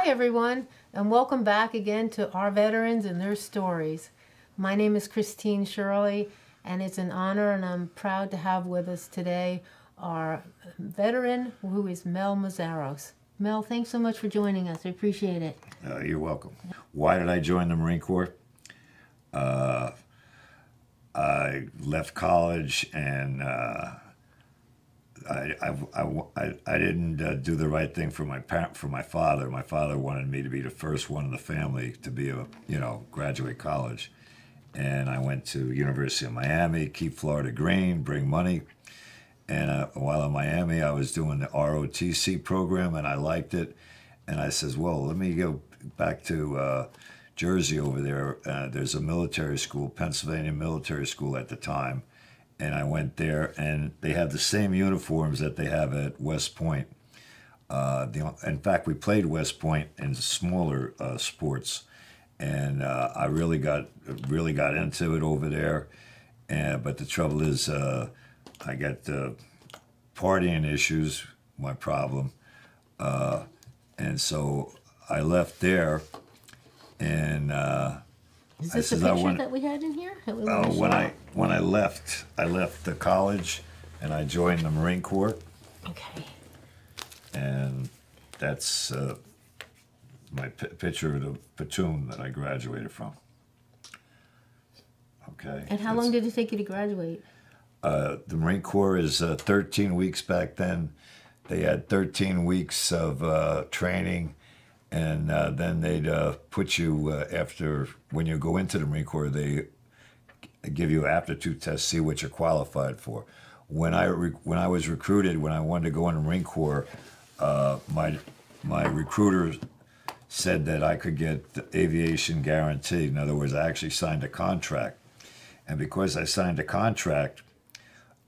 Hi everyone, and welcome back again to Our Veterans and Their Stories. My name is Christine Shirley, and it's an honor and I'm proud to have with us today our veteran who is Mel Meszaros. Mel, thanks so much for joining us. I appreciate it. You're welcome. Why did I join the Marine Corps? I left college and I didn't do the right thing for my father. My father wanted me to be the first one in the family to be graduate college, and I went to University of Miami, keep Florida green, bring money. And while in Miami, I was doing the ROTC program, and I liked it. And I says, well, let me go back to Jersey over there. There's a military school, Pennsylvania Military School at the time. And I went there, and they have the same uniforms that they have at West Point. In fact, we played West Point in smaller sports, and I really got into it over there. But the trouble is, I got partying issues, my problem, and so I left there. And is this a picture that we had in here? When I left the college, and I joined the Marine Corps. Okay. And that's my picture of the platoon that I graduated from. Okay. And how long did it take you to graduate? The Marine Corps is 13 weeks back then. They had 13 weeks of training. And then they'd put you, when you go into the Marine Corps, they give you an aptitude test, see what you're qualified for. When I was recruited, when I wanted to go in the Marine Corps, my recruiter said that I could get the aviation guarantee. In other words, I actually signed a contract. And because I signed a contract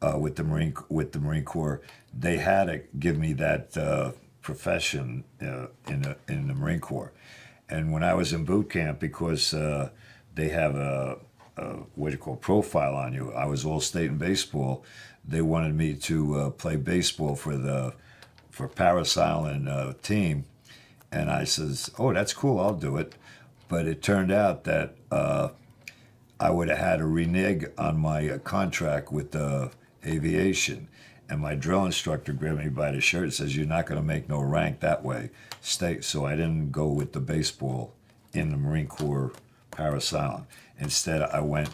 with the Marine Corps, they had to give me that profession in the Marine Corps. And when I was in boot camp, because they have a what you call profile on you, I was all state in baseball. They wanted me to play baseball for Paris Island team, and I says, "Oh, that's cool, I'll do it." But it turned out that I would have had to renege on my contract with aviation. And my drill instructor grabbed me by the shirt and says, "You're not going to make no rank that way. Stay." So I didn't go with the baseball in the Marine Corps Paris Island. Instead, I went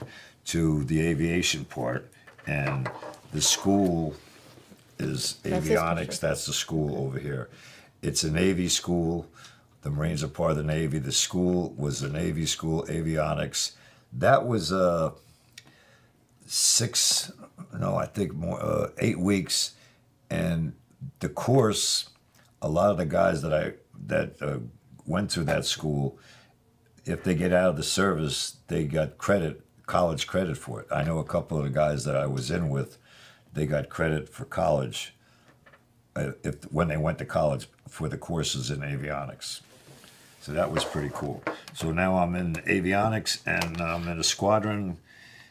to the aviation part, and the school is avionics. That's the school over here. It's a Navy school. The Marines are part of the Navy. The school was a Navy school, avionics. That was 8 weeks, and the course, a lot of the guys that went through that school, if they get out of the service, they got college credit for it. I know a couple of the guys that I was in with, they got credit for college when they went to college for the courses in avionics. So that was pretty cool. So now I'm in avionics, and I'm in a squadron.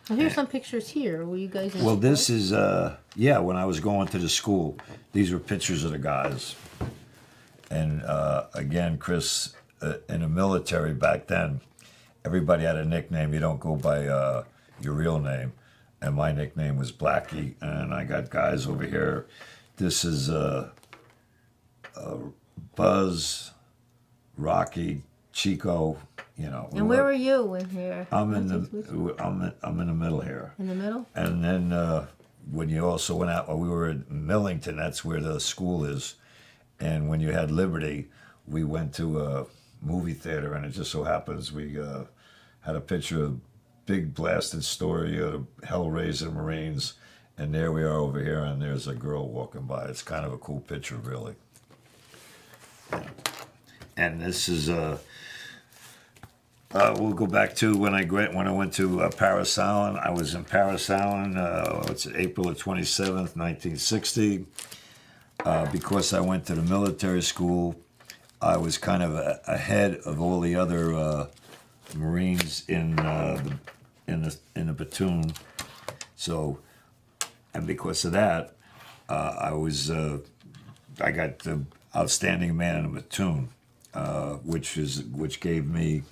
Well, here's some pictures here. Were you guys in Well, support? this is, when I was going to the school, these were pictures of the guys. And again, Chris, in the military back then, everybody had a nickname. You don't go by your real name. And my nickname was Blackie, and I got guys over here. This is Buzz, Rocky, Chico. And where were you in here? I'm in the middle here. In the middle? And then when you also went out, we were in Millington, that's where the school is. And when you had Liberty, we went to a movie theater, and it just so happens we had a picture of big blasted story of Hellraiser Marines. And there we are over here, and there's a girl walking by. It's kind of a cool picture, really. And this is we'll go back to when I went to Paris Island. I was in Paris Island. It's April of 27th, 1960. Because I went to the military school, I was kind of ahead of all the other Marines in the platoon. So, and because of that, I got the outstanding man in the platoon. which gave me.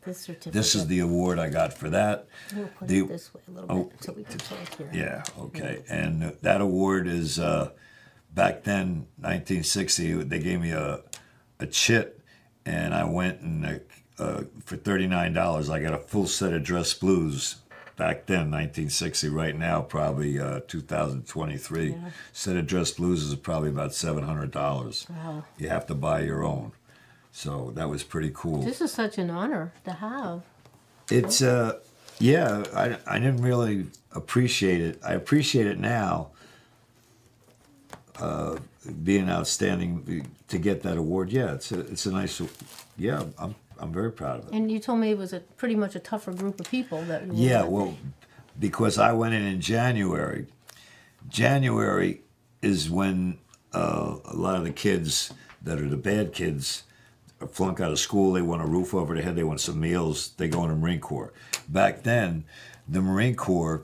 This certificate. This is the award I got for that. We'll put it this way a little bit so we can talk here. Yeah, okay. And that award is, back then, 1960, they gave me a chit, and I went and for $39, I got a full set of dress blues. Back then, 1960, right now, probably 2023. Yeah. Set of dress blues is probably about $700. Wow. You have to buy your own. So that was pretty cool. This is such an honor to have. It's yeah, I didn't really appreciate it. I appreciate it now. Being outstanding to get that award, yeah, it's a nice, yeah, I'm very proud of it. And you told me it was pretty much a tougher group of people that you were Yeah, with. well, because I went in January. January is when a lot of the kids that are the bad kids flunk out of school. They want a roof over their head. They want some meals. They go in the Marine Corps. Back then, the Marine Corps,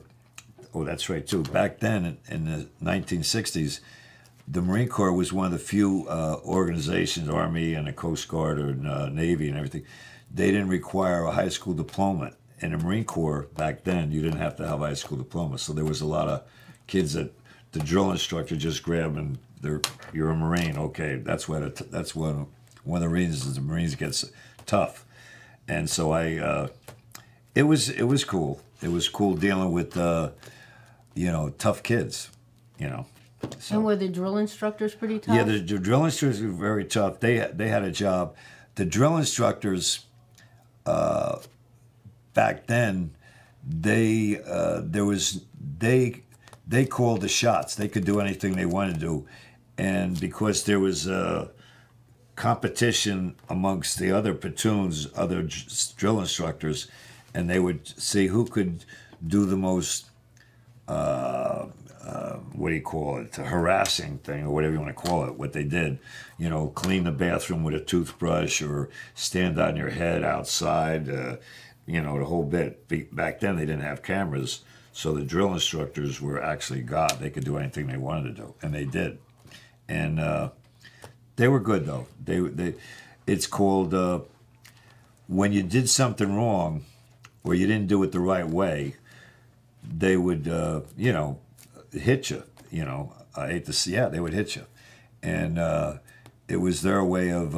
oh, that's right, too. Back then, in the 1960s, the Marine Corps was one of the few organizations, Army and the Coast Guard or Navy and everything, they didn't require a high school diploma. In the Marine Corps, back then, you didn't have to have a high school diploma. So there was a lot of kids that the drill instructor just grabbed and you're a Marine. Okay, that's one of the reasons the Marines gets tough. And so it was cool. It was cool dealing with tough kids, So. And were the drill instructors pretty tough? Yeah, the drill instructors were very tough. They had a job. The drill instructors back then, they called the shots. They could do anything they wanted to do, and because there was competition amongst the other platoons, other drill instructors, and they would see who could do the most. What do you call it? A harassing thing, or whatever you want to call it. What they did, clean the bathroom with a toothbrush, or stand on your head outside. The whole bit. Back then, they didn't have cameras, so the drill instructors were actually God. They could do anything they wanted to do, and they did. And they were good though. It's called when you did something wrong, or you didn't do it the right way. They would, hit you. I hate to see. Yeah, they would hit you, and it was their way of,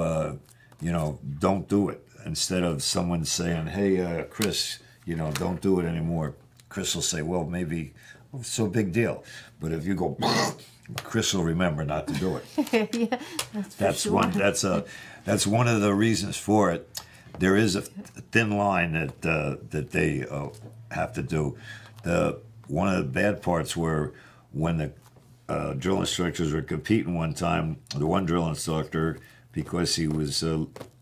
don't do it. Instead of someone saying, "Hey, Chris, don't do it anymore," Chris will say, "Well, maybe it's so big deal." But if you go, Chris will remember not to do it. Yeah, that's sure. That's one of the reasons for it. There is a thin line that they have to do. One of the bad parts were when the drill instructors were competing one time. The one drill instructor, because he was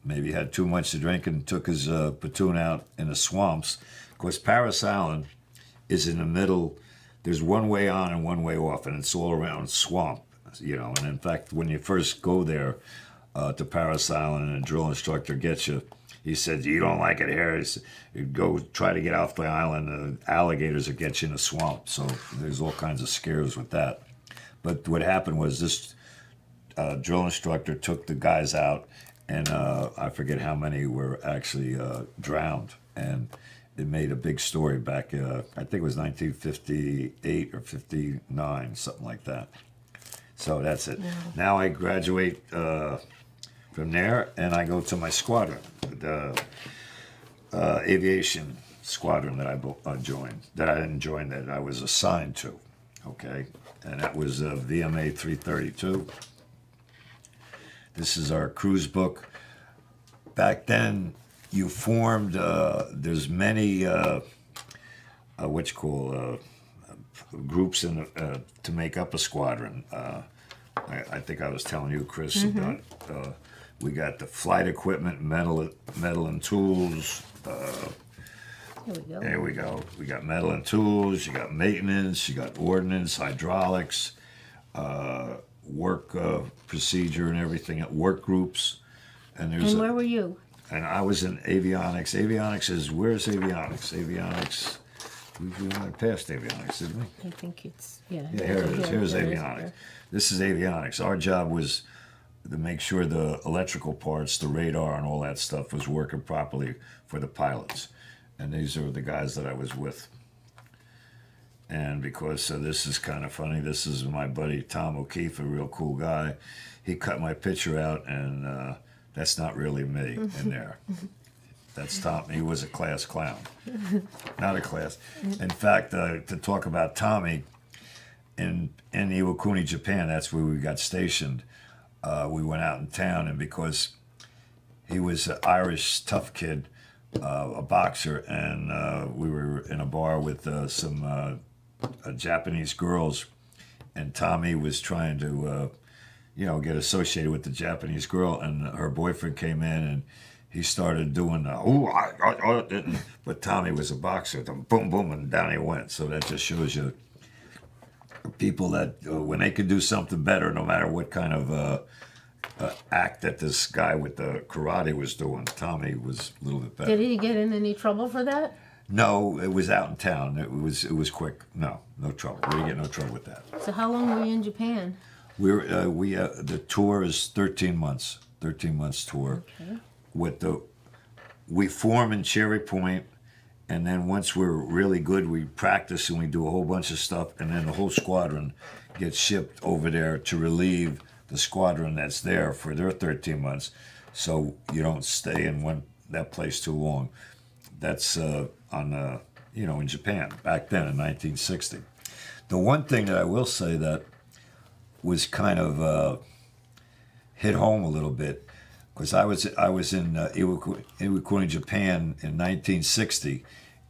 maybe had too much to drink and took his platoon out in the swamps. Of course, Paris Island is in the middle. There's one way on and one way off, and it's all around swamp. And in fact, when you first go there to Paris Island and a drill instructor gets you, he said, "You don't like it here. You go try to get off the island. The alligators will get you in a swamp." So there's all kinds of scares with that. But what happened was this drill instructor took the guys out, and I forget how many were actually drowned. And it made a big story back, I think it was 1958 or 59, something like that. So that's it. Yeah. Now I graduate from there, and I go to my squadron, the aviation squadron that I joined, that I didn't join, that I was assigned to, okay? And that was VMA 332. This is our cruise book. Back then, you formed, there's many, groups to make up a squadron. I think I was telling you, Chris, about we got the flight equipment, metal and tools. Here we go. There we go. We got metal and tools. You got maintenance. You got ordnance, hydraulics, work procedure, and everything at work groups. And where were you? And I was in avionics. Where's avionics? Avionics. We went past avionics, didn't we? I think it's, yeah. Yeah, here it is. Here's avionics. This is avionics. Our job was to make sure the electrical parts, the radar and all that stuff was working properly for the pilots. And these are the guys that I was with. And because this is kind of funny, this is my buddy Tom O'Keefe, a real cool guy. He cut my picture out, and that's not really me in there. That's Tom. He was a class clown. Not a class. In fact, to talk about Tommy, in Iwakuni, Japan, that's where we got stationed. We went out in town, and because he was an Irish tough kid, a boxer, and we were in a bar with some Japanese girls, and Tommy was trying to, get associated with the Japanese girl, and her boyfriend came in, and he started doing but Tommy was a boxer, boom, boom, and down he went. So that just shows you people that when they could do something better, no matter what kind of act that this guy with the karate was doing, Tommy was a little bit better. Did he get in any trouble for that? No, it was out in town. It was quick. No trouble. We didn't get no trouble with that. So how long were you in Japan? The tour is 13 months. 13 months tour. Okay. We form in Cherry Point, and then once we're really good, we practice and we do a whole bunch of stuff, and then the whole squadron gets shipped over there to relieve the squadron that's there for their 13 months, so you don't stay in that place too long. That's in Japan back then in 1960. The one thing that I will say that was kind of hit home a little bit, because I was in Iwakuni, Japan in 1960,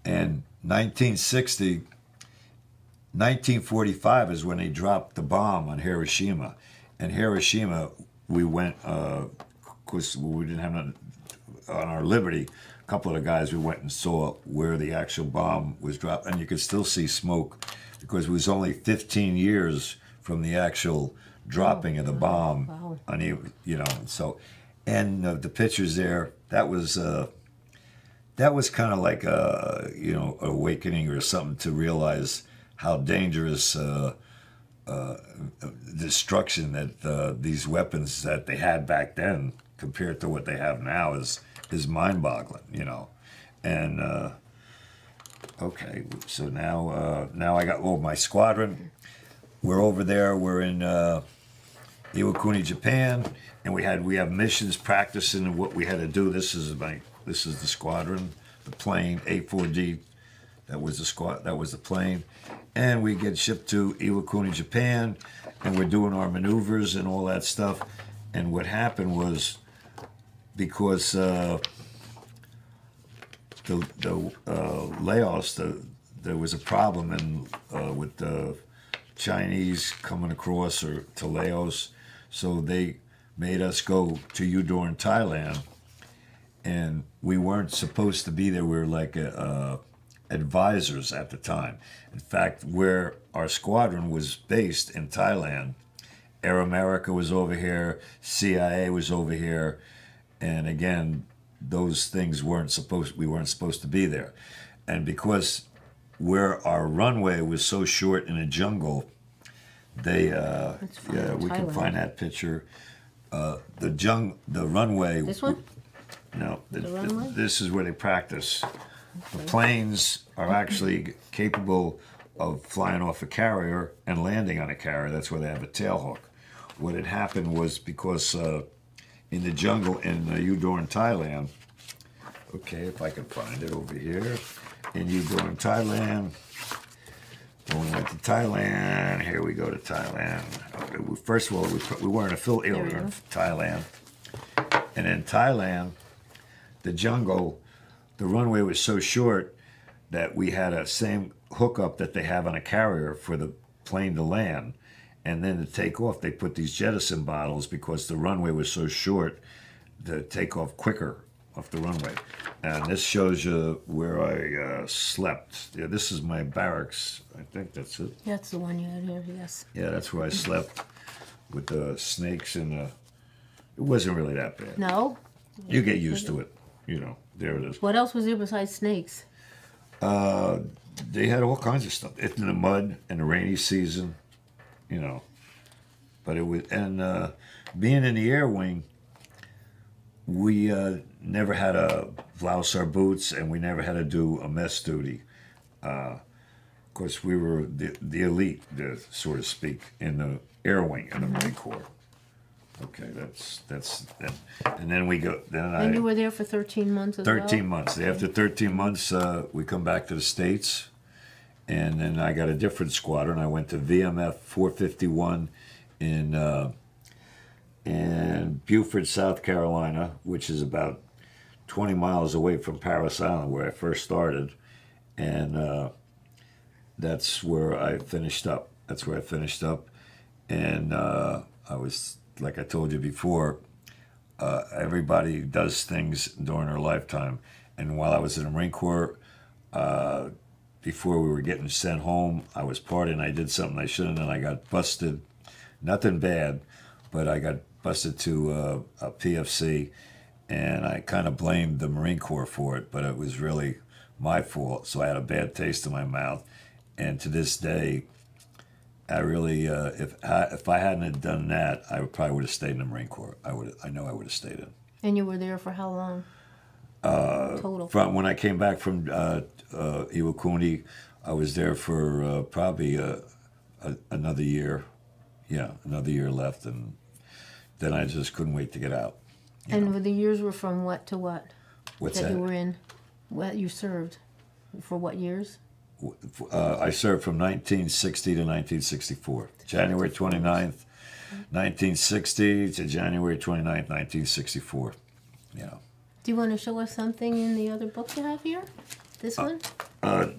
and 1945 is when they dropped the bomb on Hiroshima. And Hiroshima, we went, because we didn't have on our Liberty, a couple of the guys, we went and saw where the actual bomb was dropped, and you could still see smoke, because it was only 15 years from the actual dropping of the bomb. Wow. So, and the pictures there, that was kind of like awakening or something to realize how dangerous destruction that these weapons that they had back then compared to what they have now is mind-boggling, And okay, so now I got my squadron. We're over there. We're in Iwakuni, Japan, and we have missions practicing what we had to do. This is the squadron, the plane A4D. That was the plane, and we get shipped to Iwakuni, Japan, and we're doing our maneuvers and all that stuff. And what happened was, because Laos, there was a problem with the Chinese coming across to Laos, so they made us go to Udon, Thailand, and we weren't supposed to be there. We were like advisors at the time. In fact, where our squadron was based in Thailand, Air America was over here, CIA was over here, and again, those things we weren't supposed to be there. And because where our runway was so short in a jungle, we can find that picture. The runway. This one? No, runway? This is where they practice. Okay. The planes are actually capable of flying off a carrier and landing on a carrier. That's where they have a tail hook. What had happened was because in the jungle in Udon, Thailand. Okay, if I can find it over here. In Udon, Thailand. When we went to Thailand, here we go to Thailand. Okay, first of all, we were in a fill area in Thailand. And in Thailand, the jungle, the runway was so short that we had a same hookup that they have on a carrier for the plane to land. And then to take off, they put these jettison bottles because the runway was so short to take off quicker off the runway. And this shows you where I slept. Yeah, this is my barracks. I think that's it. That's the one you had here, yes. Yeah, that's where I slept with the snakes and it wasn't really that bad. No? You get used to it. There it is. What else was there besides snakes? They had all kinds of stuff. In the mud in the rainy season, But it was, and being in the air wing, we never had to blouse our boots, and we never had to do a mess duty. Of course, we were the elite, so to speak, in the air wing in the Marine Corps. Okay, that's and then we go. And you were there for 13 months as well? 13 months. After 13 months, we come back to the States, and then I got a different squadron. I went to VMF 451 in Beaufort, South Carolina, which is about 20 miles away from Parris Island, where I first started, and that's where I finished up. And I was, like I told you before, everybody does things during their lifetime. And while I was in the Marine Corps, before we were getting sent home, I was partying. I did something I shouldn't, and I got busted. Nothing bad, but I got busted to a PFC, and I kind of blamed the Marine Corps for it, but it was really my fault. So I had a bad taste in my mouth. And to this day, I really, if I hadn't have done that, I probably would have stayed in the Marine Corps. I know I would have stayed in. And you were there for how long? Total. From when I came back from Iwakuni, I was there for probably another year. Yeah, another year left, and then I just couldn't wait to get out. And the years were from what to what? What's that? You were in, what you served, for what years? I served from 1960 to 1964. January 29th, 1960 to January 29th, 1964. Yeah. Do you want to show us something in the other book you have here? This one?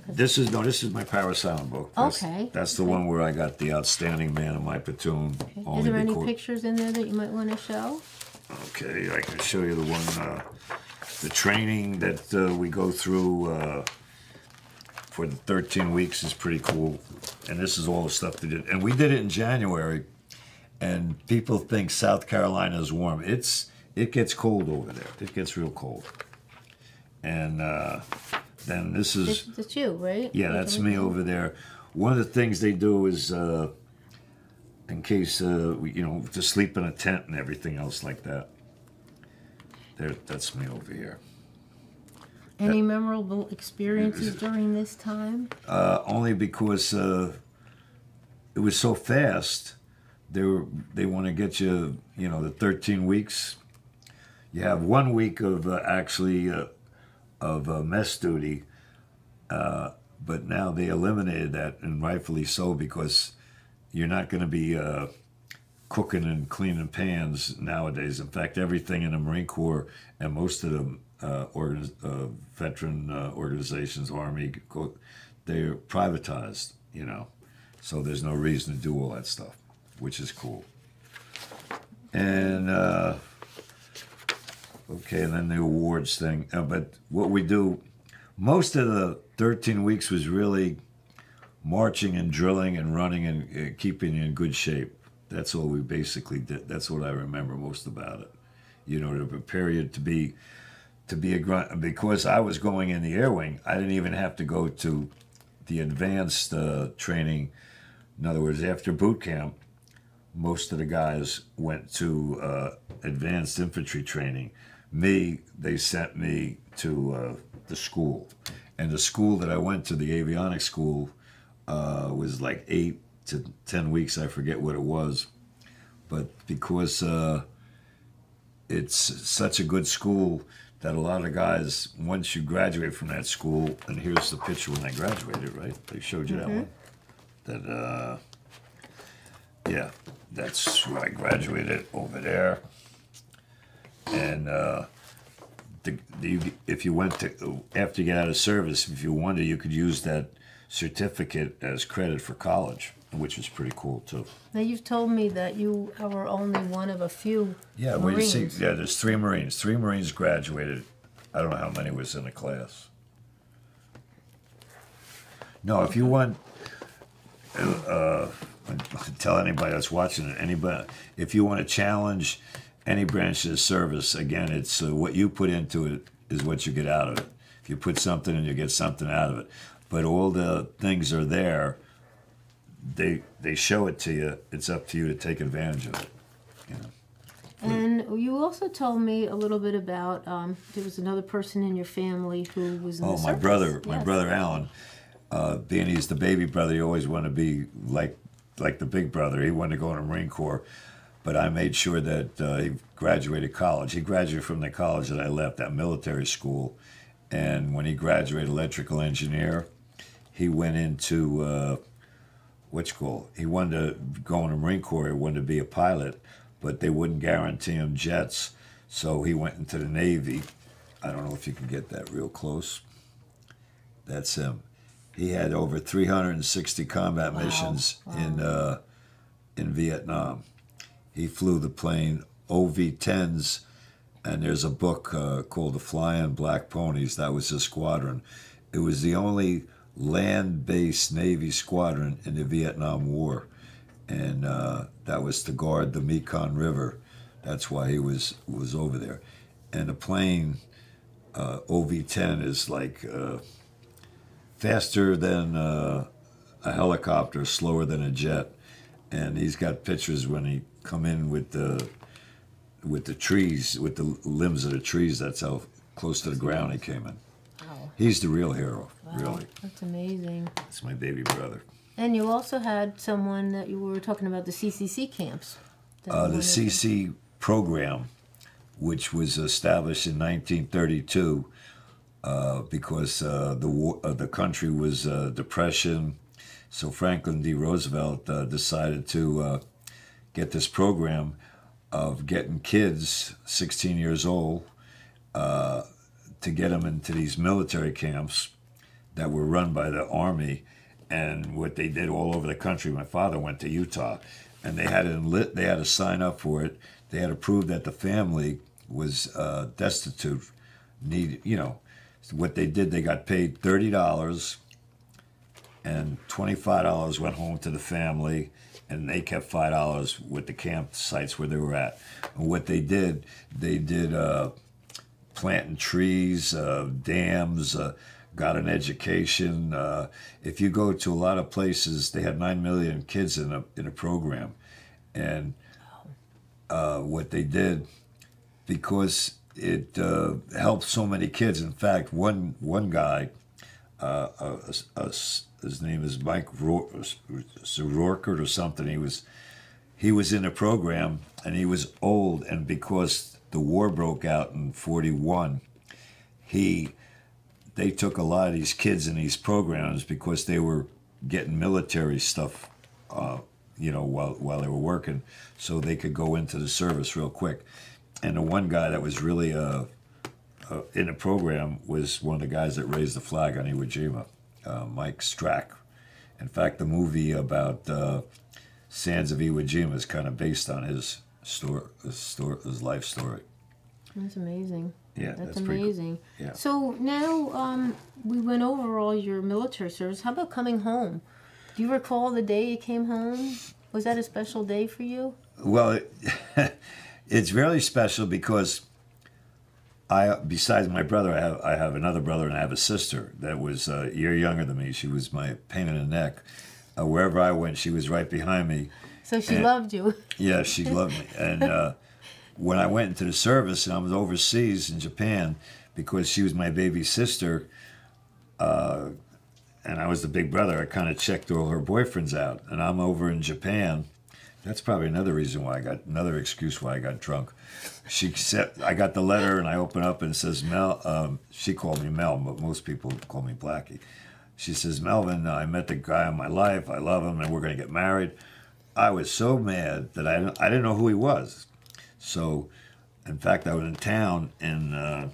This is my Parris Island book. Okay. That's the one where I got the outstanding man of my platoon. Okay. Is there any pictures in there that you might want to show? Okay, I can show you the one, the training that we go through for the 13 weeks is pretty cool. And this is all the stuff they did. And we did it in January, and people think South Carolina is warm. It gets cold over there. It gets real cold. And then this is... That's you, right? Yeah, that's me over there. One of the things they do is, in case, to sleep in a tent and everything else like that. That's me over here. Any memorable experiences during this time? Only because it was so fast. They want to get you, the 13 weeks. You have 1 week of mess duty, but now they eliminated that, and rightfully so, because you're not going to be cooking and cleaning pans nowadays. In fact, everything in the Marine Corps and most of the veteran organizations, Army, they're privatized, so there's no reason to do all that stuff, which is cool. And okay, and then the awards thing. But what we do, most of the 13 weeks was really marching and drilling and running and keeping you in good shape. That's all we basically did. That's what I remember most about it. To prepare you to be a grunt. Because I was going in the air wing, I didn't even have to go to the advanced training. In other words, after boot camp, most of the guys went to advanced infantry training. They sent me to the school. And the school that I went to, the avionics school, was like 8 to 10 weeks. I forget what it was. But because it's such a good school that a lot of guys, once you graduate from that school, and here's the picture when I graduated, right? They showed you that one. That, yeah, that's where I graduated over there. And if you went to, after you get out of service, if you wanted, you could use that certificate as credit for college, which is pretty cool too. Now you've told me that you were only one of a few Marines. Well, you see, there's 3 Marines. 3 Marines graduated. I don't know how many was in the class. No, if you want, tell anybody that's watching it, if you want to challenge any branch of the service, again, it's what you put into it is what you get out of it. If you put something in, you get something out of it. But all the things are there. They show it to you. It's up to you to take advantage of it. And you also told me a little bit about there was another person in your family who was in the my service. brother, my Yes. brother Alan. Being he's the baby brother, he always wanted to be like the big brother. He wanted to go in the Marine Corps, but I made sure that he graduated college. He graduated from the college that I left, that military school, and when he graduated electrical engineer, he went into he wanted to go in the Marine Corps. He wanted to be a pilot, but they wouldn't guarantee him jets, so he went into the Navy. I don't know if you can get that real close. That's him. He had over 360 combat missions in Vietnam. He flew the plane OV-10s, and there's a book called The Flying Black Ponies. That was his squadron. It was the only land-based Navy squadron in the Vietnam War, and that was to guard the Mekong River. That's why he was over there. And the plane, OV-10, is like faster than a helicopter, slower than a jet. And he's got pictures when he come in with the trees, with the limbs of the trees. That's how close to the ground he came in. Wow. He's the real hero, Wow, really. that's amazing. It's my baby brother. And you also had someone that you were talking about the CCC camps. The CC program, which was established in 1932 because the country was depression. So Franklin D. Roosevelt decided to get this program of getting kids, 16 years old, to get them into these military camps that were run by the Army. And what they did all over the country, my father went to Utah, and they had to sign up for it. They had to prove that the family was destitute. What they did, they got paid $30, and $25 went home to the family, and they kept $5 with the campsites where they were at. And what they did planting trees, dams, got an education. If you go to a lot of places, they had 9 million kids in a program. And what they did, because it helped so many kids. In fact, one guy, his name is Mike Rourke or something. He was in a program, and he was old, and because the war broke out in '41, they took a lot of these kids in these programs because they were getting military stuff, while they were working, so they could go into the service real quick. And the one guy that was really in the program was one of the guys that raised the flag on Iwo Jima, Mike Strack. In fact, the movie about Sands of Iwo Jima is kind of based on his life story. That's amazing. Yeah, that's pretty amazing. cool. Yeah. So now we went over all your military service. How about coming home? Do you recall the day you came home? Was that a special day for you? Well, it's really special because besides my brother, I have another brother and I have a sister that was a year younger than me. She was my pain in the neck. Wherever I went, she was right behind me. So she loved you. Yeah, she loved me. And when I went into the service and I was overseas in Japan, because she was my baby sister, and I was the big brother, I kind of checked all her boyfriends out. And I'm over in Japan. That's probably another excuse why I got drunk. She said, I got the letter and I open up and it says, Mel, she called me Mel, but most people call me Blackie. She says, Melvin, I met the guy of my life. I love him and we're going to get married. I was so mad that I didn't know who he was. So, in fact, I was in town and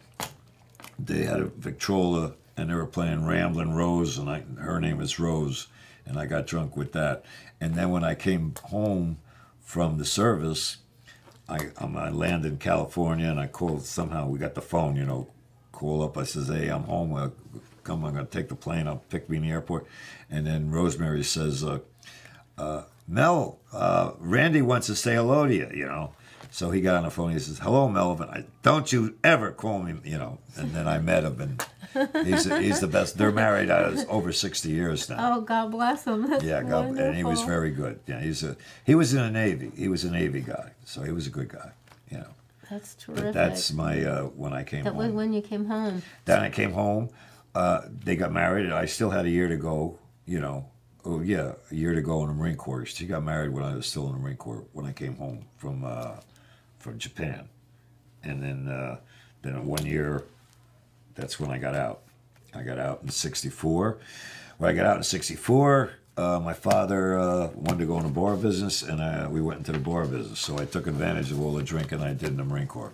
they had a Victrola and they were playing Ramblin' Rose, and her name is Rose, and I got drunk with that. And then when I came home from the service, I landed in California, and I called, somehow we got the phone, call up. I says, hey, I'm home. I'm going to take the plane. I'll pick me in the airport. And then Rosemary says, Mel, Randy wants to say hello to you, So he got on the phone. He says, hello, Melvin. Don't you ever call me, And then I met him, and he's the best. They're married over 60 years now. Oh, God bless him. That's and he was very good. Yeah, he was in the Navy. He was a Navy guy, so he was a good guy. you know. That's terrific. But that's my, when I came that home. was when you came home. Then I came home. They got married, and I still had a year to go, you know. Oh, yeah, a year to go in the Marine Corps. She got married when I was still in the Marine Corps, when I came home from Japan. And then 1 year, that's when I got out. I got out in 64. When I got out in 64, my father wanted to go in the bar business, and we went into the bar business. So I took advantage of all the drinking I did in the Marine Corps.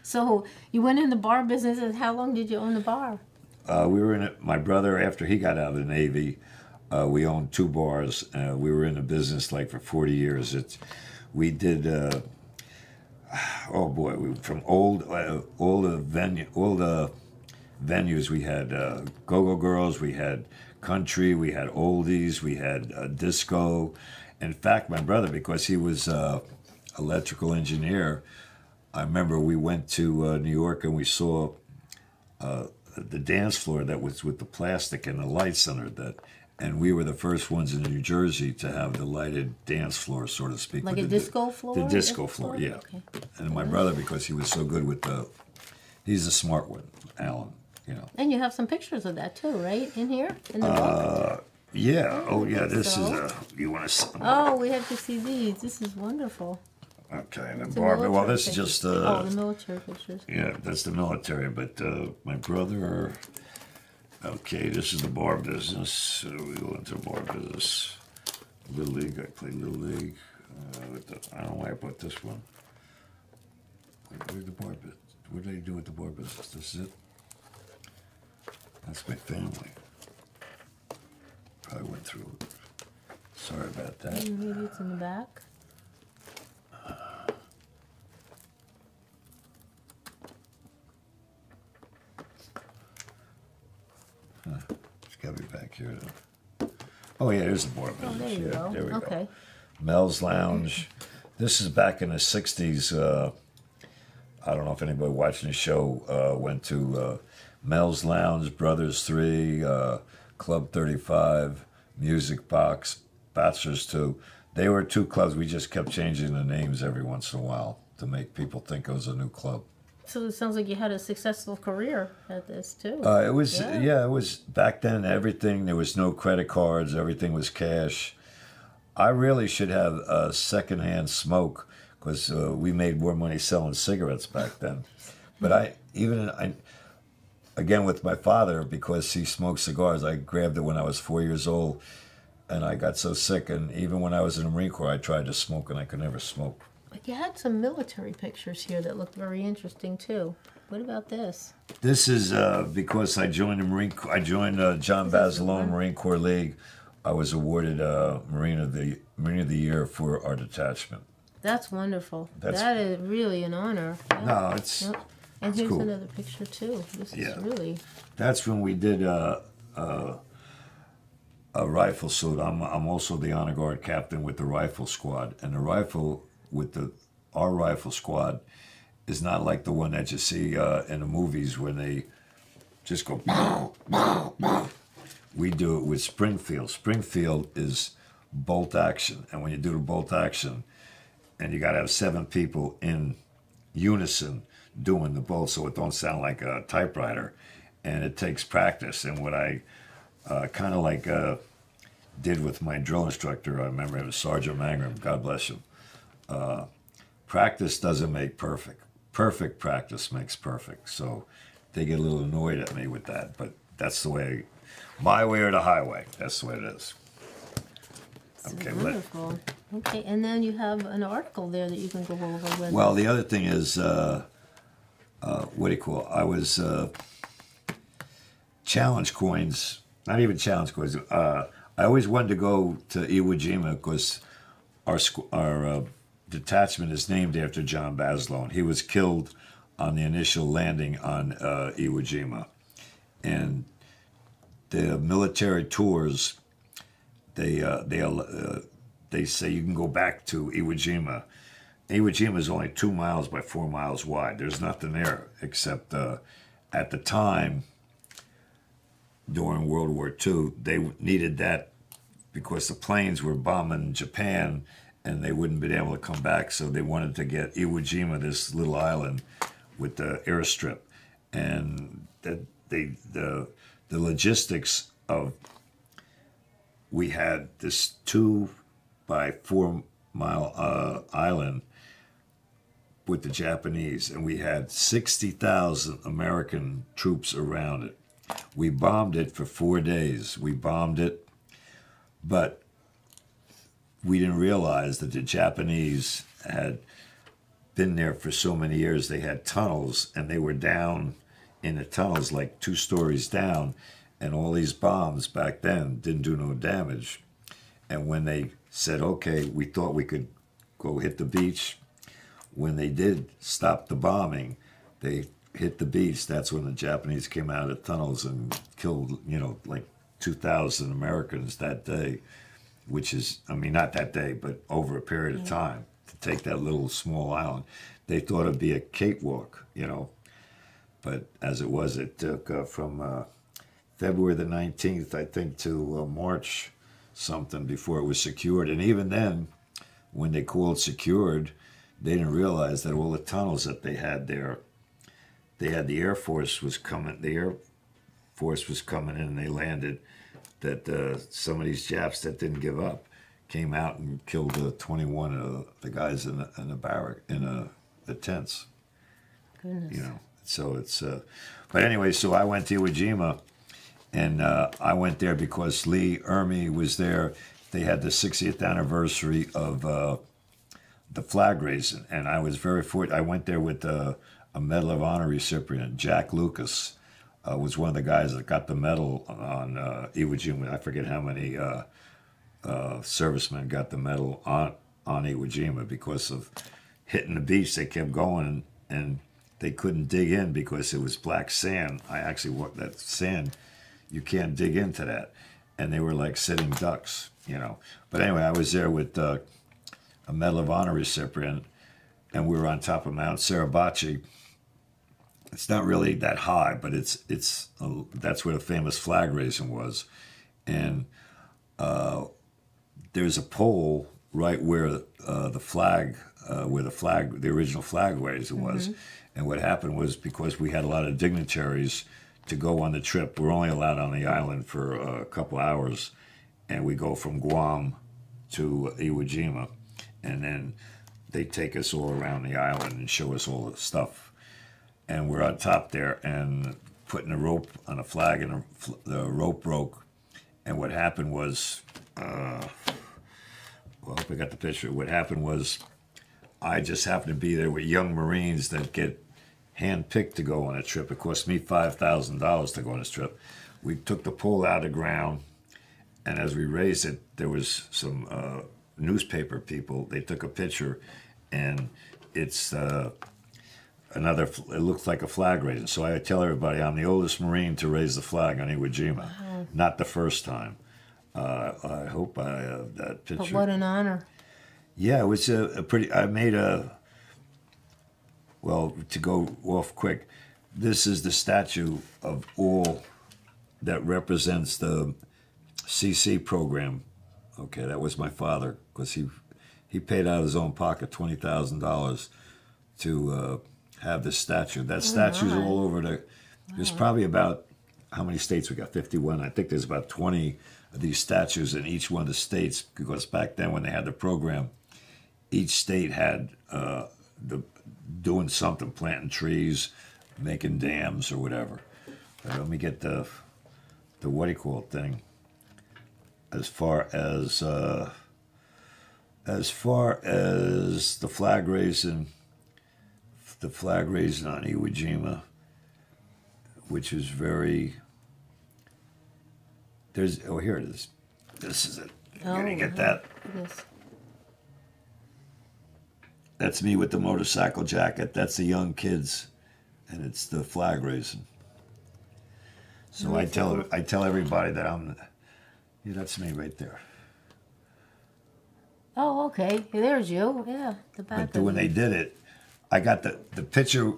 So you went in the bar business, and how long did you own the bar? We were in it. My brother, after he got out of the Navy, we owned 2 bars. We were in the business like for 40 years. We did. Oh boy, from all the venues we had go-go girls, we had country, we had oldies, we had disco. In fact, my brother, because he was electrical engineer, I remember we went to New York and we saw the dance floor that was with the plastic and the lights under that. And we were the first ones in New Jersey to have the lighted dance floor, so to speak. Like a disco floor? The disco floor, yeah. Okay. And my brother, because he was so good with he's a smart one, Alan, you know. And you have some pictures of that too, right? In here? In the book? Yeah, oh yeah, this so. is, you want to see? Oh, we have to see these. This is wonderful. Okay, and It's then the Barbara, well, military this is pictures. just, oh, the military pictures. yeah, that's the military, but my brother, okay, this is the bar business. So we go into the bar business. Little League, I played Little League. I don't know why I put this one. Where's the bar business? What did I do with the bar business? This is it? That's my family. Probably went through it. Sorry about that. Maybe it's in the back. It's got to be back here. Oh, yeah, there's the bar business. Oh, there you yeah, go. There we Okay. go. Mel's Lounge. This is back in the 60s. I don't know if anybody watching the show went to Mel's Lounge, Brothers 3, Club 35, Music Box, Bachelors 2. They were 2 clubs. We just kept changing the names every once in a while to make people think it was a new club. So it sounds like you had a successful career at this too. It was, yeah, it was back then. Everything, there was no credit cards. Everything was cash. I really should have a secondhand smoke because we made more money selling cigarettes back then. But again, with my father, because he smoked cigars, I grabbed it when I was 4 years old, and I got so sick. And even when I was in the Marine Corps, I tried to smoke, and I could never smoke. But you had some military pictures here that looked very interesting too. What about this? This is because I joined the Marine Corps. I joined John Basilone Marine Corps League. I was awarded Marine of the Year for our detachment. That's wonderful. That is really an honor. Yeah. No, it's Yep. And here's cool. another picture too. This is really. That's when we did a rifle salute. I'm also the honor guard captain with the rifle squad, and the rifle with our rifle squad is not like the one that you see in the movies when they just go bow, bow, bow. We do it with Springfield. Springfield is bolt action, and when you do the bolt action, and you got to have 7 people in unison doing the bolt, so it don't sound like a typewriter, and it takes practice. And what I kind of like did with my drill instructor, I remember it was Sergeant Mangrum, God bless him. Practice doesn't make perfect. Perfect practice makes perfect. So they get a little annoyed at me with that, but that's the way, my way or the highway. That's the way it is. Okay, wonderful. Okay, and then you have an article there that you can go over with. Well, the other thing is, what do you call it? I was challenge coins, not even challenge coins. I always wanted to go to Iwo Jima because our detachment is named after John Basilone. He was killed on the initial landing on Iwo Jima. And the military tours, they say you can go back to Iwo Jima. Iwo Jima is only 2 miles by 4 miles wide. There's nothing there except at the time, during World War II, they needed that because the planes were bombing Japan and they wouldn't be able to come back. So they wanted to get Iwo Jima, this little island with the airstrip, and the logistics of, we had this 2 by 4 mile island with the Japanese, and we had 60,000 American troops around it. We bombed it for 4 days. We bombed it, but we didn't realize that the Japanese had been there for so many years. They had tunnels, and they were down in the tunnels like 2 stories down, and all these bombs back then didn't do no damage. And when they said, okay, we thought we could go hit the beach, when they did stop the bombing, they hit the beach. That's when the Japanese came out of the tunnels and killed, like 2,000 Americans that day, which is, I mean, not that day, but over a period of time to take that little small island. They thought it'd be a cakewalk, but as it was, it took from February the 19th, I think, to March something before it was secured. And even then, when they called secured, they didn't realize that all the tunnels that they had there, they had the Air Force was coming, in, and they landed, that some of these Japs that didn't give up came out and killed 21 of the guys in the barrack, in the tents. Goodness. So it's, but anyway, so I went to Iwo Jima, and I went there because Lee Ermey was there. They had the 60th anniversary of the flag raising, and I was very fortunate. I went there with a Medal of Honor recipient. Jack Lucas was one of the guys that got the medal on Iwo Jima. I forget how many servicemen got the medal on Iwo Jima because of hitting the beach. They kept going, and they couldn't dig in because it was black sand. I actually walked that sand. You can't dig into that. And they were like sitting ducks, But anyway, I was there with a Medal of Honor recipient, and we were on top of Mount Suribachi. It's not really that high, but that's where the famous flag raising was. And there's a pole right where the original flag raising was. And what happened was, because we had a lot of dignitaries to go on the trip, we're only allowed on the island for a couple hours, and we go from Guam to Iwo Jima, and then they take us all around the island and show us all the stuff. And we're on top there and putting a rope on a flag, and the rope broke. And what happened was, well, I hope I got the picture. What happened was, I just happened to be there with young Marines that get handpicked to go on a trip. It cost me $5,000 to go on this trip. We took the pole out of the ground, and as we raised it, there was some newspaper people. They took a picture, and it's it looks like a flag raising. So I tell everybody, I'm the oldest Marine to raise the flag on Iwo Jima. Wow. Not the first time. I hope I have that picture. But what an honor. Yeah, it was I made well, to go off quick, this is the statue of all that represents the CC program. Okay, that was my father, because he paid out of his own pocket $20,000 to have this statue. That statue's all over there's probably about, how many states we got? 51. I think there's about 20 of these statues in each one of the states, because back then when they had the program, each state had doing something, planting trees, making dams or whatever. Let me get the what do you call it thing. As far as the flag raising on Iwo Jima, which is very, here it is. This is it. You're gonna get that. Yes. That's me with the motorcycle jacket. That's the young kids, and it's the flag raising. So I tell everybody that that's me right there. Oh, okay. There's you. Yeah, the back. But when they did it, I got the picture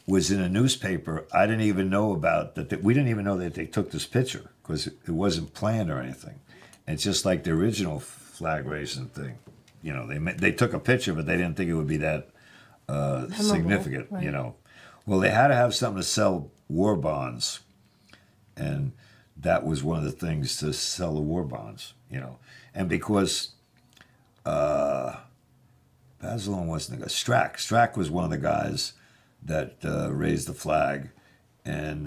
was in a newspaper. I didn't even know about that. We didn't even know that they took this picture, because it wasn't planned or anything. And it's just like the original flag raising thing. they took a picture, but they didn't think it would be that significant. Right. Well, they had to have something to sell war bonds, and that was one of the things to sell the war bonds. And because Bazelon wasn't a guy, Strack was one of the guys that raised the flag, and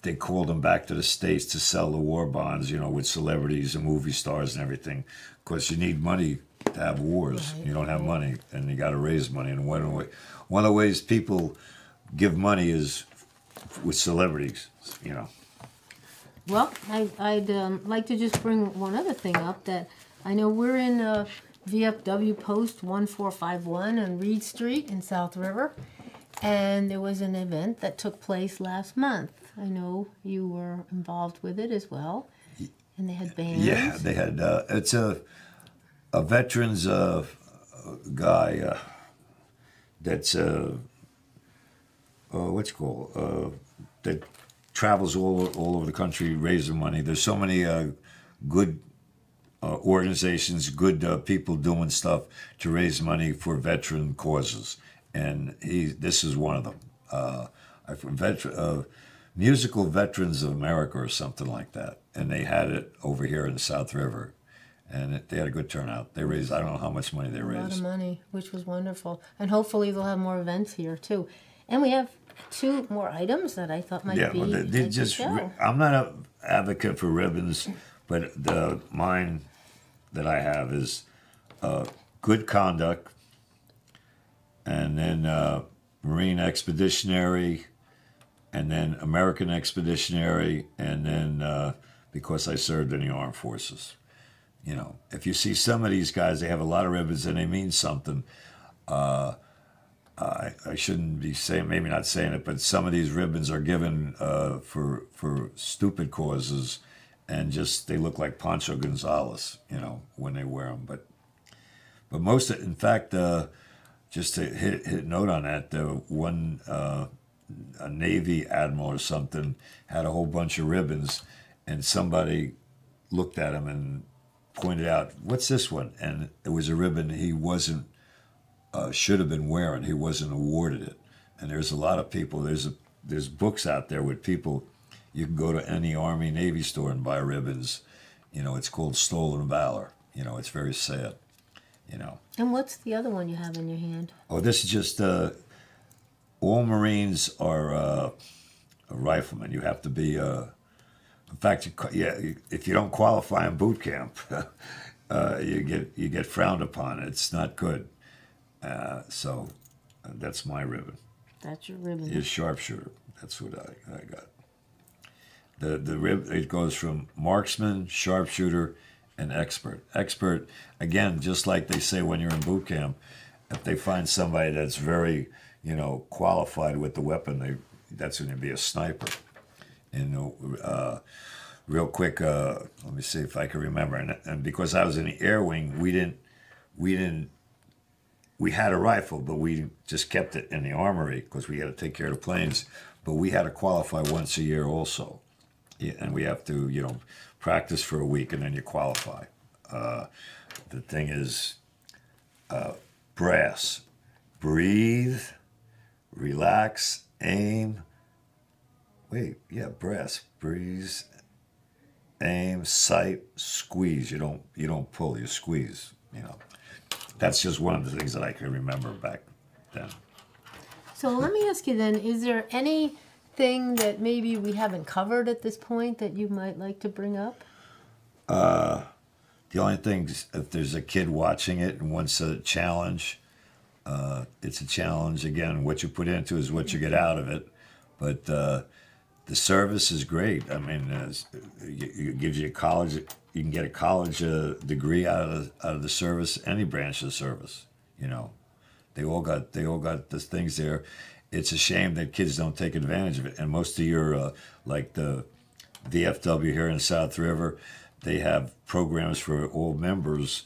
they called him back to the States to sell the war bonds, with celebrities and movie stars and everything. Of course, you need money to have wars. Right, You don't have money, and you got to raise money. And one of the ways people give money is with celebrities. Well, I'd like to just bring one other thing up that I know we're in VFW Post 1451 on Reed Street in South River, and there was an event that took place last month. I know you were involved with it as well, and they had bands. Yeah, they had. It's a veterans guy that's what's it called that travels all over the country raising money. There's so many good organizations, good people doing stuff to raise money for veteran causes, and this is one of them. Musical Veterans of America or something like that, and they had it over here in South River, and they had a good turnout. They raised, I don't know how much money they raised. A lot of money, which was wonderful, and hopefully they'll have more events here too. And we have 2 more items that I thought might be. Yeah, they just. Show. I'm not an advocate for ribbons, but mine that I have is good conduct, and then Marine Expeditionary, and then American Expeditionary, and then because I served in the armed forces. If you see some of these guys, they have a lot of ribbons and they mean something. I shouldn't be saying, maybe not saying it, but some of these ribbons are given for stupid causes, and just they look like Pancho Gonzalez, when they wear them. But most, in fact, just to hit note on that, one a Navy admiral or something had a whole bunch of ribbons, and somebody looked at him and pointed out, "What's this one?" And it was a ribbon he wasn't should have been wearing. He wasn't awarded it. And there's a lot of people. There's books out there with people. You can go to any Army Navy store and buy ribbons. It's called Stolen Valor. It's very sad. And what's the other one you have in your hand? Oh, this is just all Marines are a rifleman. You have to be. In fact, if you don't qualify in boot camp, you get frowned upon. It's not good. So that's my ribbon. That's your ribbon. Is sharpshooter. That's what I got. The rib, it goes from marksman, sharpshooter, and expert. Expert, again, just like they say when you're in boot camp, if they find somebody that's very qualified with the weapon, that's going to be a sniper. And real quick, let me see if I can remember. And because I was in the air wing, we had a rifle, but we just kept it in the armory because we had to take care of the planes. But we had to qualify once a year also. Yeah, and we have to, practice for a week and then you qualify. The thing is brass. Breathe, relax, aim. Brass. Breathe, aim, sight, squeeze. You don't pull, you squeeze, That's just one of the things that I can remember back then. So let me ask you then, is there anything that maybe we haven't covered at this point that you might like to bring up? The only thing is if there's a kid watching it and wants a challenge, it's a challenge. Again, what you put into is what you get out of it. But the service is great. I mean, it gives you a college. You can get a college degree out of the service, any branch of the service. They all got the things there. It's a shame that kids don't take advantage of it. And most of your like the VFW here in South River, they have programs for all members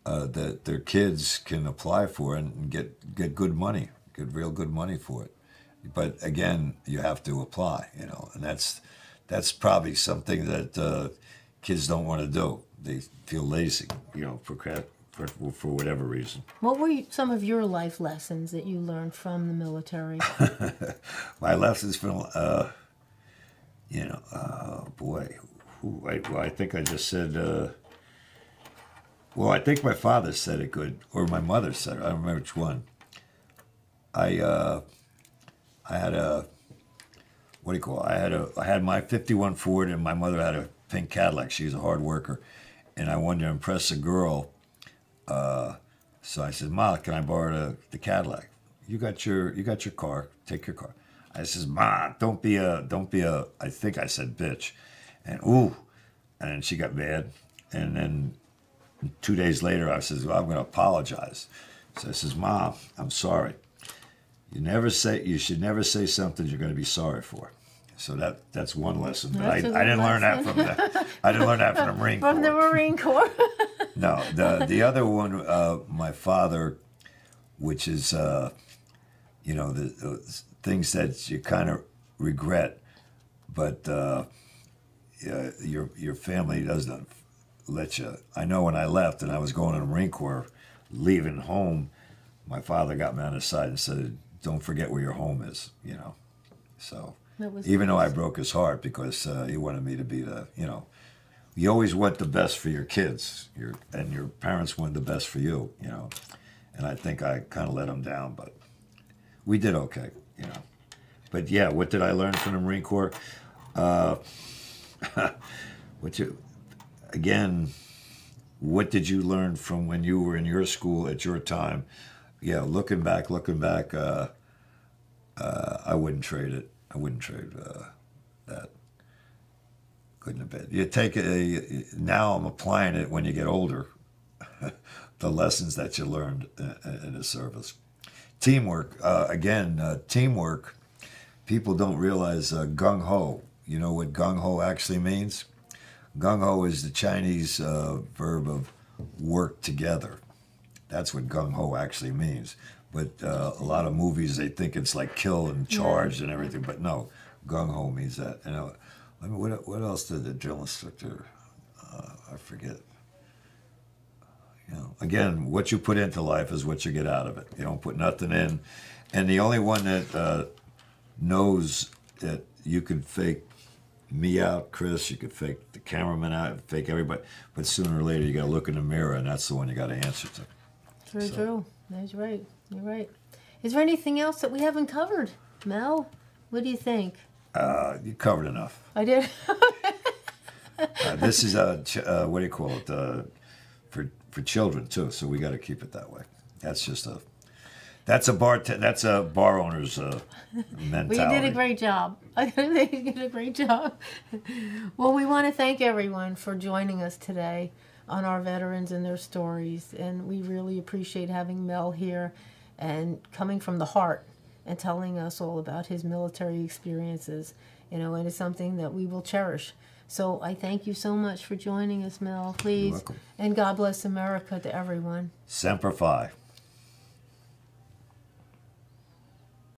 that their kids can apply for and get good money, get real good money for it. But again, you have to apply, and that's probably something that kids don't want to do. They feel lazy, for whatever reason. What were some of your life lessons that you learned from the military? My lessons from, boy, I think I just said, well, I think my father said it good, or my mother said it. I don't remember which one. I had a, what do you call it? I had my 51 Ford, and my mother had a pink Cadillac. She was a hard worker, and I wanted to impress a girl. So I said, "Ma, can I borrow the Cadillac? You got your car. Take your car." I says, "Ma, don't be a." I think I said bitch, and and she got mad, and then 2 days later I says, "Well, I'm going to apologize." So I says, "Mom, I'm sorry. You should never say something you're going to be sorry for." So that's one lesson. But I didn't learn that from that. I didn't learn that from the Marine Corps. From the Marine Corps. No, the other one, my father, which is, the things that you kind of regret, but your family doesn't let you. I know when I left and I was going to the Marine Corps, leaving home, my father got me on his side and said, "Don't forget where your home is," So even though I broke his heart because he wanted me to be you always want the best for your kids, and your parents want the best for you, And I think I kind of let them down, but we did okay, But yeah, what did I learn from the Marine Corps? What did you learn from when you were in your school at your time? Yeah, looking back, I wouldn't trade it. I wouldn't trade that. Couldn't have been. You take it. Now I'm applying it when you get older. The lessons that you learned in the service. Teamwork. Teamwork. People don't realize gung ho. You know what gung ho actually means? Gung ho is the Chinese verb of work together. That's what gung ho actually means. But a lot of movies, they think it's like kill and charge and everything. But no, gung ho means that. I mean, what else did the drill instructor? I forget. Again, what you put into life is what you get out of it. You don't put nothing in, and the only one that knows that you can fake me out, Chris, you could fake the cameraman out, fake everybody, but sooner or later you got to look in the mirror, and that's the one you got to answer to. Very true. That's right. You're right. Is there anything else that we haven't covered, Mel? What do you think? You covered enough. I did. This is what do you call it? For children too. So we got to keep it that way. That's a bar owner's mentality. Well, you did a great job. I think you did a great job. Well, we want to thank everyone for joining us today on our veterans and their stories, and we really appreciate having Mel here and coming from the heart and telling us all about his military experiences, and it's something that we will cherish. So I thank you so much for joining us, Mel, please. You're welcome. And God bless America to everyone. Semper Fi.